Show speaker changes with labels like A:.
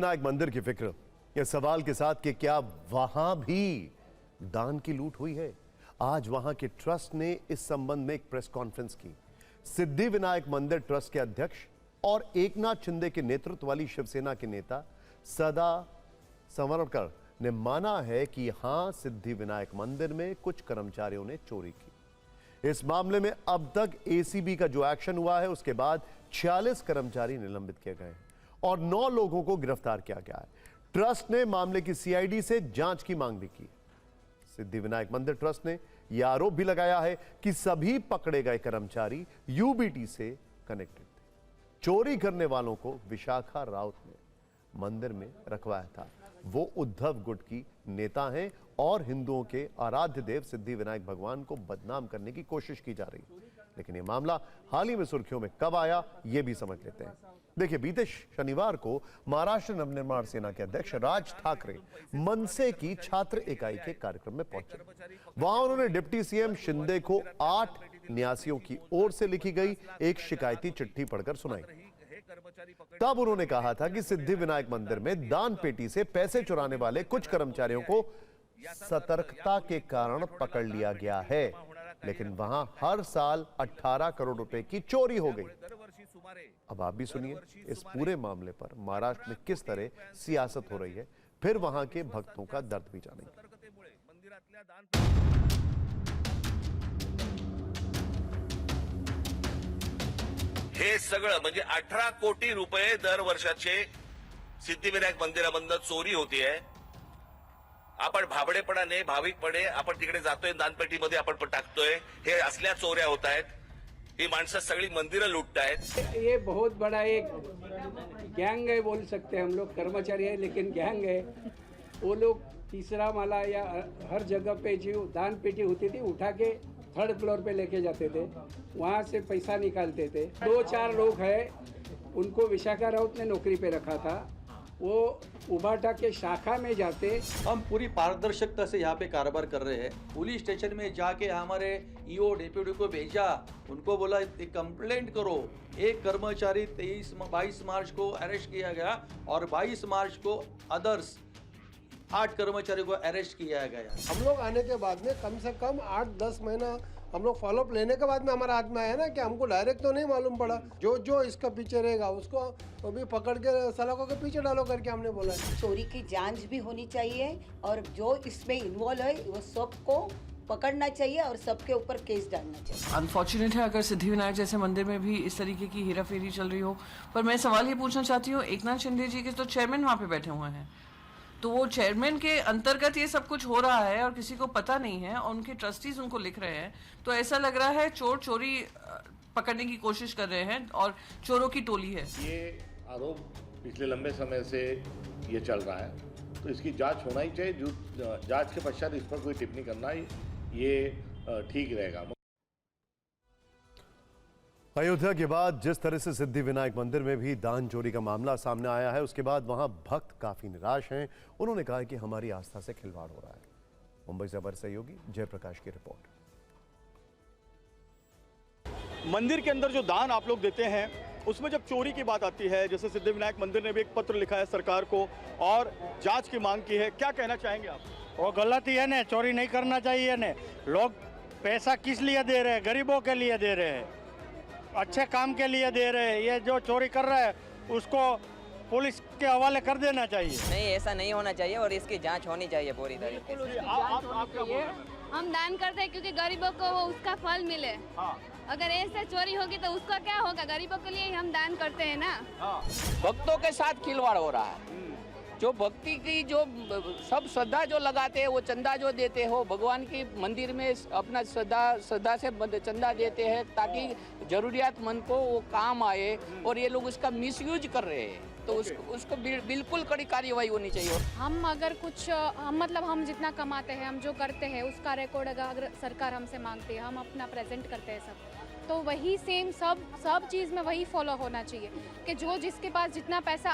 A: विनायक मंदिर की फिक्र इस सवाल के साथ कि क्या वहां भी दान की लूट हुई है। आज वहां के ट्रस्ट ने इस संबंध में एक प्रेस कॉन्फ्रेंस की। सिद्धि विनायक मंदिर ट्रस्ट के अध्यक्ष और एकनाथ शिंदे के नेतृत्व वाली शिवसेना के नेता सदा संवरकर ने माना है कि हां, सिद्धि विनायक मंदिर में कुछ कर्मचारियों ने चोरी की। इस मामले में अब तक एसीबी का जो एक्शन हुआ है उसके बाद 46 कर्मचारी निलंबित किए गए हैं और 9 लोगों को गिरफ्तार किया गया है। ट्रस्ट ने मामले की सीआईडी से जांच की मांग भी की। सिद्धि विनायक मंदिर ट्रस्ट ने यह आरोप भी लगाया है कि सभी पकड़े गए कर्मचारी यूबीटी से कनेक्टेड थे। चोरी करने वालों को विशाखा राउत ने मंदिर में रखवाया था। वो उद्धव गुट की नेता हैं और हिंदुओं के आराध्य देव सिद्धि विनायक भगवान को बदनाम करने की कोशिश की जा रही है। लेकिन यह मामला हाल ही में सुर्खियों में कब आया, यह भी समझ लेते हैं। देखिए, बीते शनिवार को महाराष्ट्र नवनिर्माण सेना के अध्यक्ष राज ठाकरे मनसे की छात्र इकाई के कार्यक्रम में पहुंचे। वहां उन्होंने डिप्टी सीएम शिंदे को 8 न्यासियों की ओर से लिखी गई एक शिकायती चिट्ठी पढ़कर सुनाई। तब उन्होंने कहा था कि सिद्धि विनायक मंदिर में दान पेटी से पैसे चुराने वाले कुछ कर्मचारियों को सतर्कता के कारण पकड़ लिया गया है, लेकिन वहां हर साल 18 करोड़ रुपए की चोरी हो गई। अब आप भी सुनिए इस पूरे मामले पर महाराष्ट्र में किस तरह सियासत हो रही है, फिर वहां के भक्तों का दर्द भी जानेंगे।
B: हे सगळं म्हणजे 18 कोटी रुपये दरवर्षाचे सिद्धिविनायक मंदिरामधनं चोरी होतीये। आपण भाबडेपणाने भाविकपणे आपण तिकडे जातोय, दानपेटीमध्ये आपण टाकतोय, हे असल्या चोऱ्या होत आहेत। ही माणसं सगळी मंदिरं लूटतायत।
C: ये बहुत बड़ा एक गैंग है बोल सकते हैं हम लोग। कर्मचारी है लेकिन गैंग है। वो लोग तीसरा माला या हर जगह पे जो दान पेटी होती थी उठा के 3rd फ्लोर पे लेके जाते थे, वहाँ से पैसा निकालते थे। 2-4 लोग हैं, उनको विशाखा राउत ने नौकरी पे रखा था। वो उबाटा के शाखा में जाते।
D: हम पूरी पारदर्शिता से यहाँ पे कारोबार कर रहे हैं। पुलिस स्टेशन में जाके हमारे ईओ डेप्यूटी को भेजा, उनको बोला एक कंप्लेंट करो। एक कर्मचारी 22 मार्च को अरेस्ट किया गया और 22 मार्च को अदर्स 8 कर्मचारियों को अरेस्ट किया गया।
E: हम लोग आने के बाद में कम से कम 8-10 महीना हम लोग फॉलोअप लेने के बाद में हमारा हाथ में आया ना कि हमको डायरेक्ट तो नहीं मालूम पड़ा। जो इसका पीछे रहेगा उसको तो भी पकड़ के सलाखों के पीछे डालो करके हमने बोला।
F: चोरी की जांच भी होनी चाहिए और जो इसमें इन्वॉल्व है वो सबको पकड़ना चाहिए और सबके ऊपर केस डालना चाहिए।
G: अनफॉर्चुनेट है अगर सिद्धि विनायक जैसे मंदिर में भी इस तरीके की हेराफेरी चल रही हो। पर मैं सवाल ये पूछना चाहती हूँ, एकनाथ शिंदे जी के तो चेयरमैन वहाँ पे बैठे हुए हैं, तो वो चेयरमैन के अंतर्गत ये सब कुछ हो रहा है और किसी को पता नहीं है और उनके ट्रस्टीज उनको लिख रहे हैं, तो ऐसा लग रहा है चोर चोरी पकड़ने की कोशिश कर रहे हैं और चोरों की टोली है।
H: ये आरोप पिछले लंबे समय से ये चल रहा है, तो इसकी जांच होना ही चाहिए। जो जांच के पश्चात इस पर कोई टिप्पणी करना ये ठीक रहेगा।
A: अयोध्या के बाद जिस तरह से सिद्धि विनायक मंदिर में भी दान चोरी का मामला सामने आया है, उसके बाद वहां भक्त काफी निराश हैं। उन्होंने कहा कि हमारी आस्था से खिलवाड़ हो रहा है। मुंबई से हमारे सहयोगी जयप्रकाश की रिपोर्ट।
I: मंदिर के अंदर जो दान आप लोग देते हैं उसमें जब चोरी की बात आती है, जैसे सिद्धि विनायक मंदिर ने भी एक पत्र लिखा है सरकार को और जांच की मांग की है, क्या कहना चाहेंगे आप?
J: वो गलत ही है ना, चोरी नहीं करना चाहिए ना। लोग पैसा किस लिए दे रहे हैं? गरीबों के लिए दे रहे हैं, अच्छे काम के लिए दे रहे हैं। ये जो चोरी कर रहा है उसको पुलिस के हवाले कर देना चाहिए।
K: नहीं, ऐसा नहीं होना चाहिए और इसकी जांच होनी चाहिए पूरी तरीके से।
L: हम दान करते हैं क्योंकि गरीबों को वो उसका फल मिले। अगर ऐसे चोरी होगी तो उसका क्या होगा? गरीबों के लिए हम दान करते हैं ना।
K: भक्तों के साथ खिलवाड़ हो रहा है। जो भक्ति की जो सब श्रद्धा जो लगाते हैं, वो चंदा जो देते हो भगवान की मंदिर में अपना श्रद्धा से चंदा देते हैं ताकि जरूरियातमंद को वो काम आए, और ये लोग उसका मिसयूज कर रहे हैं। तो उसको बिल्कुल कड़ी कार्रवाई होनी चाहिए।
L: हम अगर कुछ हम जितना कमाते हैं, हम जो करते हैं उसका रिकॉर्ड अगर सरकार हमसे मांगती है, हम अपना प्रेजेंट करते हैं सब, तो वही सेम सब चीज़ में वही फॉलो होना चाहिए कि जो जिसके पास जितना पैसा